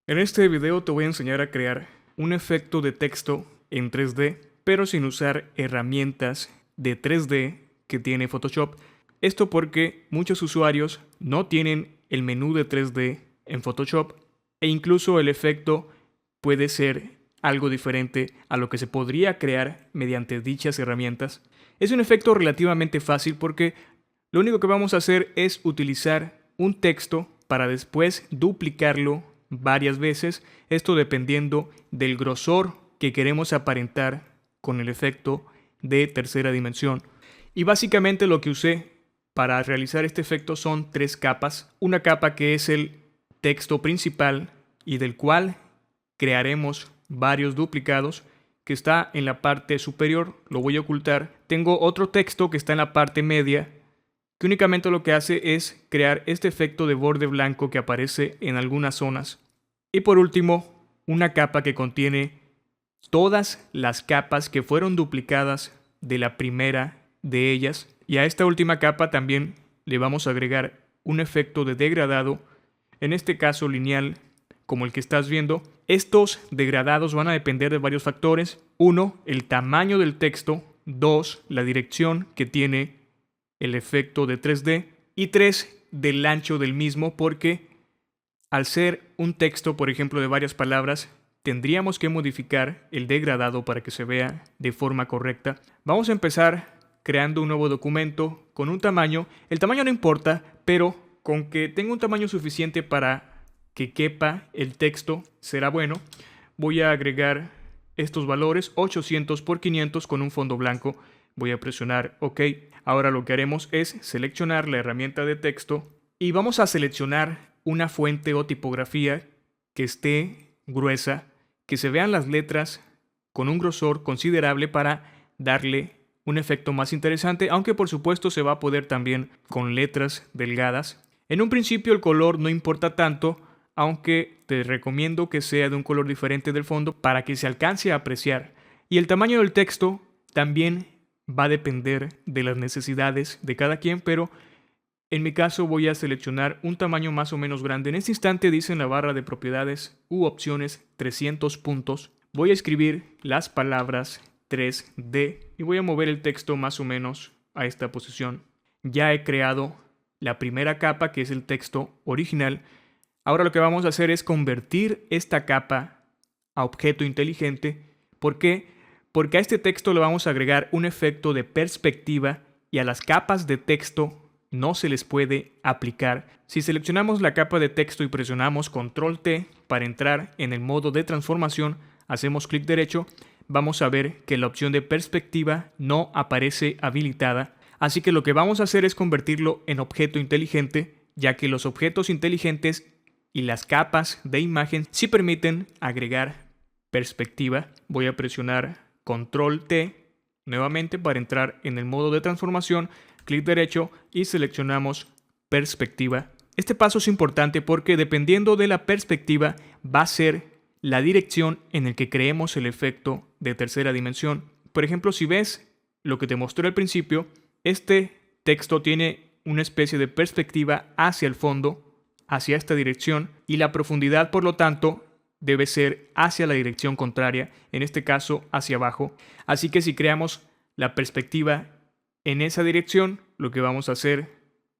En este video te voy a enseñar a crear un efecto de texto en 3D, pero sin usar herramientas de 3D que tiene Photoshop. Esto porque muchos usuarios no tienen el menú de 3D en Photoshop e incluso el efecto puede ser algo diferente a lo que se podría crear mediante dichas herramientas. Es un efecto relativamente fácil porque lo único que vamos a hacer es utilizar un texto para después duplicarlo varias veces, esto dependiendo del grosor que queremos aparentar con el efecto de tercera dimensión. Y básicamente lo que usé para realizar este efecto son tres capas. Una capa que es el texto principal y del cual crearemos varios duplicados, que está en la parte superior, lo voy a ocultar. Tengo otro texto que está en la parte media, que únicamente lo que hace es crear este efecto de borde blanco que aparece en algunas zonas. Y por último, una capa que contiene todas las capas que fueron duplicadas de la primera de ellas. Y a esta última capa también le vamos a agregar un efecto de degradado, en este caso lineal, como el que estás viendo. Estos degradados van a depender de varios factores. 1, el tamaño del texto. 2, la dirección que tiene el efecto de 3D. Y 3, del ancho del mismo, porque al ser un texto, por ejemplo, de varias palabras, tendríamos que modificar el degradado para que se vea de forma correcta. Vamos a empezar creando un nuevo documento con un tamaño. El tamaño no importa, pero con que tenga un tamaño suficiente para que quepa el texto será bueno. Voy a agregar estos valores, 800 por 500 con un fondo blanco. Voy a presionar OK. Ahora lo que haremos es seleccionar la herramienta de texto y vamos a seleccionar una fuente o tipografía que esté gruesa, que se vean las letras con un grosor considerable para darle un efecto más interesante, aunque por supuesto se va a poder también con letras delgadas. En un principio el color no importa tanto, aunque te recomiendo que sea de un color diferente del fondo para que se alcance a apreciar. Y el tamaño del texto también va a depender de las necesidades de cada quien, pero en mi caso voy a seleccionar un tamaño más o menos grande. En este instante dice en la barra de propiedades u opciones 300 puntos. Voy a escribir las palabras 3D y voy a mover el texto más o menos a esta posición. Ya he creado la primera capa, que es el texto original. Ahora lo que vamos a hacer es convertir esta capa a objeto inteligente. ¿Por qué? Porque a este texto le vamos a agregar un efecto de perspectiva y a las capas de texto no se les puede aplicar. Si seleccionamos la capa de texto y presionamos Control T para entrar en el modo de transformación, hacemos clic derecho, vamos a ver que la opción de perspectiva no aparece habilitada. Así que lo que vamos a hacer es convertirlo en objeto inteligente, ya que los objetos inteligentes y las capas de imagen sí permiten agregar perspectiva. Voy a presionar Control T nuevamente para entrar en el modo de transformación, clic derecho y seleccionamos perspectiva. Este paso es importante porque dependiendo de la perspectiva va a ser la dirección en la que creemos el efecto de tercera dimensión. Por ejemplo, si ves lo que te mostré al principio, este texto tiene una especie de perspectiva hacia el fondo, hacia esta dirección, y la profundidad, por lo tanto, debe ser hacia la dirección contraria, en este caso hacia abajo. Así que si creamos la perspectiva en esa dirección, lo que vamos a hacer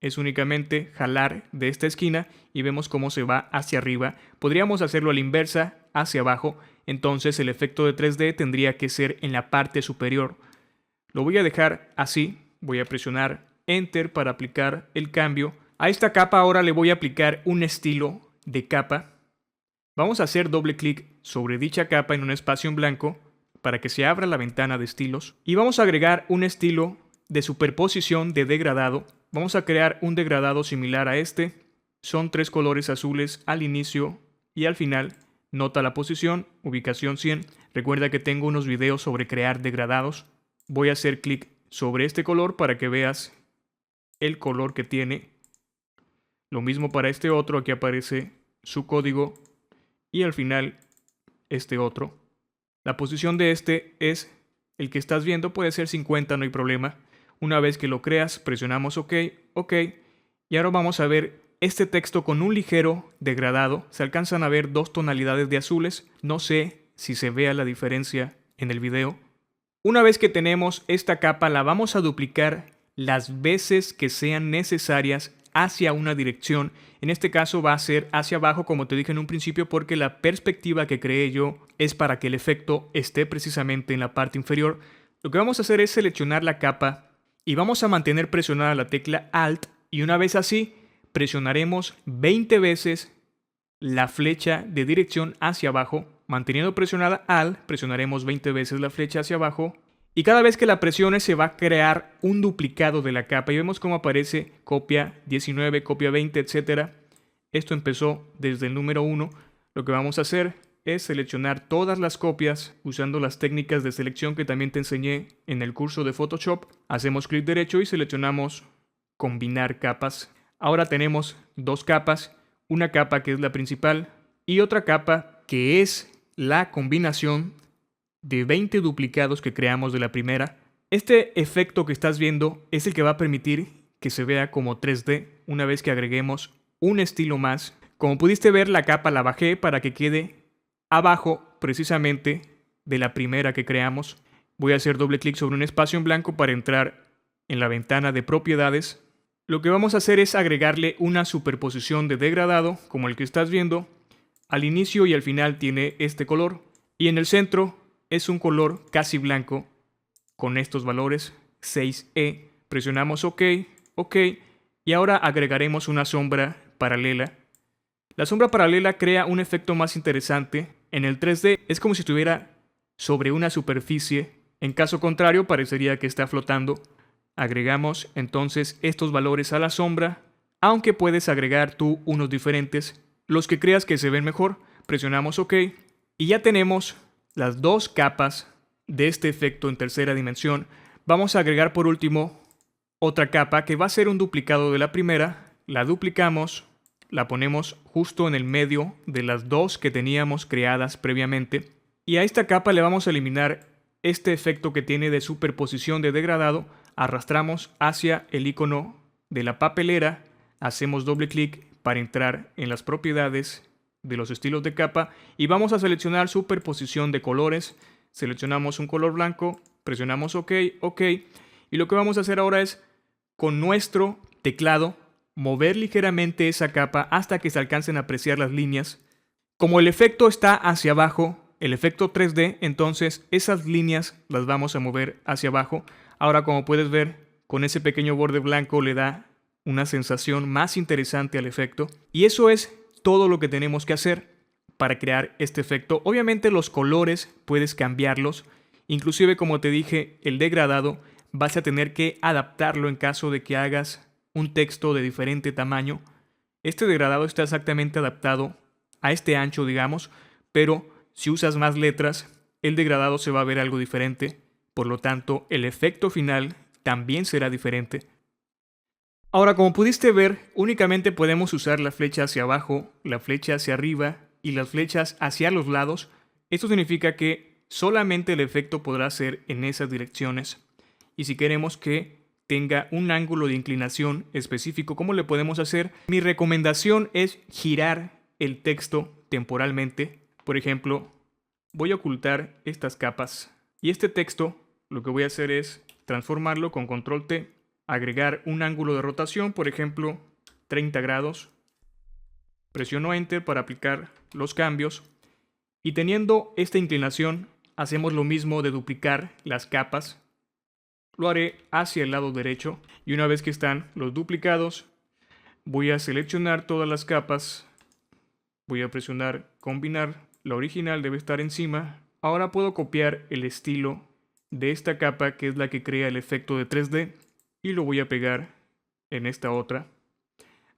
es únicamente jalar de esta esquina y vemos cómo se va hacia arriba. Podríamos hacerlo a la inversa, hacia abajo, entonces el efecto de 3D tendría que ser en la parte superior. Lo voy a dejar así, voy a presionar Enter para aplicar el cambio. A esta capa ahora le voy a aplicar un estilo de capa. Vamos a hacer doble clic sobre dicha capa en un espacio en blanco para que se abra la ventana de estilos. Y vamos a agregar un estilo de superposición de degradado. Vamos a crear un degradado similar a este. Son 3 colores azules al inicio y al final. Nota la posición, ubicación 100. Recuerda que tengo unos videos sobre crear degradados. Voy a hacer clic sobre este color para que veas el color que tiene. Lo mismo para este otro, aquí aparece su código. Y al final este otro. La posición de este es el que estás viendo, puede ser 50, no hay problema. Una vez que lo creas, presionamos OK, OK. Y ahora vamos a ver este texto con un ligero degradado. Se alcanzan a ver dos tonalidades de azules. No sé si se vea la diferencia en el video. Una vez que tenemos esta capa, la vamos a duplicar las veces que sean necesarias hacia una dirección. En este caso va a ser hacia abajo, como te dije en un principio, porque la perspectiva que creé yo es para que el efecto esté precisamente en la parte inferior. Lo que vamos a hacer es seleccionar la capa y vamos a mantener presionada la tecla Alt, y una vez así presionaremos 20 veces la flecha de dirección hacia abajo. Manteniendo presionada Alt, presionaremos 20 veces la flecha hacia abajo. Y cada vez que la presione se va a crear un duplicado de la capa. Y vemos cómo aparece copia 19, copia 20, etc. Esto empezó desde el número 1. Lo que vamos a hacer es seleccionar todas las copias usando las técnicas de selección que también te enseñé en el curso de Photoshop. Hacemos clic derecho y seleccionamos combinar capas. Ahora tenemos dos capas. Una capa que es la principal y otra capa que es la combinación de 20 duplicados que creamos de la primera. Este efecto que estás viendo es el que va a permitir que se vea como 3D una vez que agreguemos un estilo más. Como pudiste ver, la capa la bajé para que quede abajo precisamente de la primera que creamos. Voy a hacer doble clic sobre un espacio en blanco para entrar en la ventana de propiedades. Lo que vamos a hacer es agregarle una superposición de degradado, como el que estás viendo. Al inicio y al final tiene este color, y en el centro es un color casi blanco con estos valores 6E. Presionamos OK, OK, y ahora agregaremos una sombra paralela. La sombra paralela crea un efecto más interesante. En el 3D es como si estuviera sobre una superficie. En caso contrario, parecería que está flotando. Agregamos entonces estos valores a la sombra, aunque puedes agregar tú unos diferentes, los que creas que se ven mejor. Presionamos OK y ya tenemos las dos capas de este efecto en tercera dimensión. Vamos a agregar por último otra capa que va a ser un duplicado de la primera. La duplicamos, la ponemos justo en el medio de las dos que teníamos creadas previamente, y a esta capa le vamos a eliminar este efecto que tiene de superposición de degradado. Arrastramos hacia el icono de la papelera, hacemos doble clic para entrar en las propiedades de los estilos de capa y vamos a seleccionar superposición de colores. Seleccionamos un color blanco, presionamos OK, OK, y lo que vamos a hacer ahora es con nuestro teclado mover ligeramente esa capa hasta que se alcancen a apreciar las líneas. Como el efecto está hacia abajo, el efecto 3D, entonces esas líneas las vamos a mover hacia abajo. Ahora, como puedes ver, con ese pequeño borde blanco le da una sensación más interesante al efecto. Y eso es todo lo que tenemos que hacer para crear este efecto. Obviamente los colores puedes cambiarlos. Inclusive, como te dije, el degradado vas a tener que adaptarlo en caso de que hagas un texto de diferente tamaño. Este degradado está exactamente adaptado a este ancho, digamos, pero si usas más letras, el degradado se va a ver algo diferente. Por lo tanto, el efecto final también será diferente. Ahora, como pudiste ver, únicamente podemos usar la flecha hacia abajo, la flecha hacia arriba y las flechas hacia los lados. Esto significa que solamente el efecto podrá ser en esas direcciones. Y si queremos que tenga un ángulo de inclinación específico, ¿cómo le podemos hacer? Mi recomendación es girar el texto temporalmente. Por ejemplo, voy a ocultar estas capas y este texto lo que voy a hacer es transformarlo con control T, agregar un ángulo de rotación, por ejemplo 30 grados, presiono Enter para aplicar los cambios y teniendo esta inclinación hacemos lo mismo de duplicar las capas. Lo haré hacia el lado derecho y una vez que están los duplicados voy a seleccionar todas las capas, voy a presionar combinar, la original debe estar encima. Ahora puedo copiar el estilo de esta capa que es la que crea el efecto de 3D y lo voy a pegar en esta otra.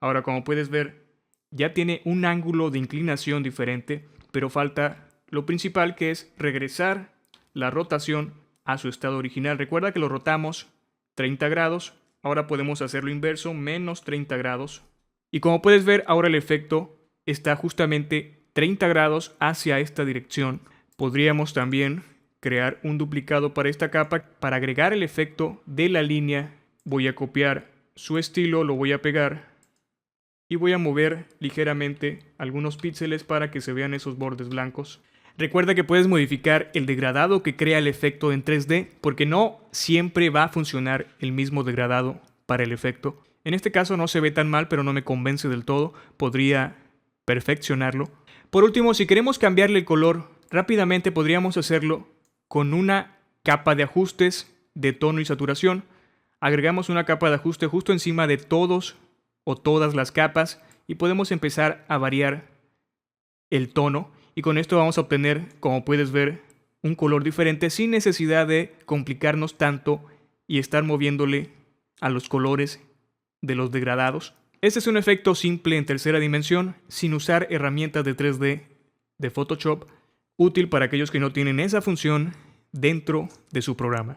Ahora, como puedes ver, ya tiene un ángulo de inclinación diferente, pero falta lo principal, que es regresar la rotación a su estado original. Recuerda que lo rotamos 30 grados, ahora podemos hacerlo inverso, menos 30 grados. Y como puedes ver, ahora el efecto está justamente 30 grados hacia esta dirección. Podríamos también crear un duplicado para esta capa. Para agregar el efecto de la línea, voy a copiar su estilo, lo voy a pegar y voy a mover ligeramente algunos píxeles para que se vean esos bordes blancos. Recuerda que puedes modificar el degradado que crea el efecto en 3D, porque no siempre va a funcionar el mismo degradado para el efecto. En este caso no se ve tan mal, pero no me convence del todo. Podría perfeccionarlo. Por último, si queremos cambiarle el color, rápidamente podríamos hacerlo con una capa de ajustes de tono y saturación. Agregamos una capa de ajuste justo encima de todos o todas las capas y podemos empezar a variar el tono. Y con esto vamos a obtener, como puedes ver, un color diferente sin necesidad de complicarnos tanto y estar moviéndole a los colores de los degradados. Este es un efecto simple en tercera dimensión, sin usar herramientas de 3D de Photoshop, útil para aquellos que no tienen esa función dentro de su programa.